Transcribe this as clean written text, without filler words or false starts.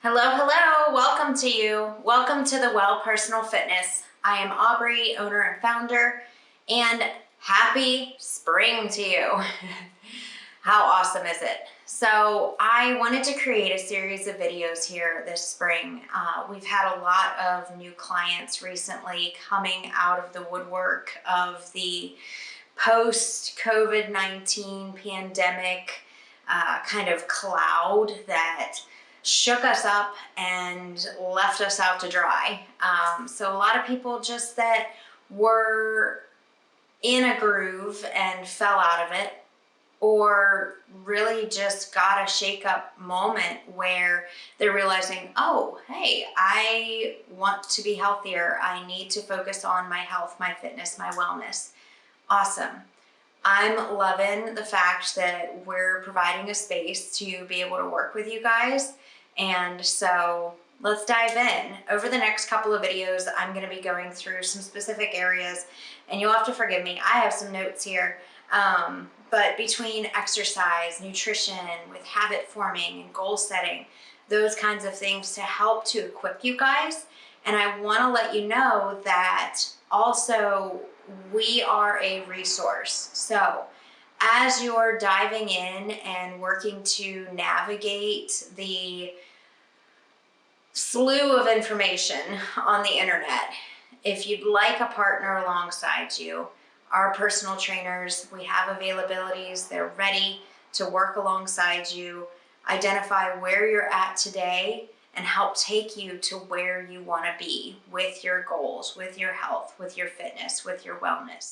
Hello, hello. Welcome to you. Welcome to the Well Personal Fitness. I am Aubrey, owner and founder, and happy spring to you. How awesome is it? So I wanted to create a series of videos here this spring. We've had a lot of new clients recently coming out of the woodwork of the post-COVID-19 pandemic kind of cloud that shook us up and left us out to dry. So a lot of people just that were in a groove and fell out of it, or really just got a shake-up moment where they're realizing, oh, hey, I want to be healthier. I need to focus on my health, my fitness, my wellness. Awesome. I'm loving the fact that we're providing a space to be able to work with you guys. And so let's dive in. Over the next couple of videos, I'm going to be going through some specific areas, and you'll have to forgive me. I have some notes here, but between exercise, nutrition, with habit forming and goal setting, those kinds of things to help to equip you guys. And I want to let you know that also we are a resource. So as you're diving in and working to navigate the slew of information on the internet, if you'd like a partner alongside you, our personal trainers, we have availabilities. They're ready to work alongside you, identify where you're at today, and help take you to where you want to be with your goals, with your health, with your fitness, with your wellness.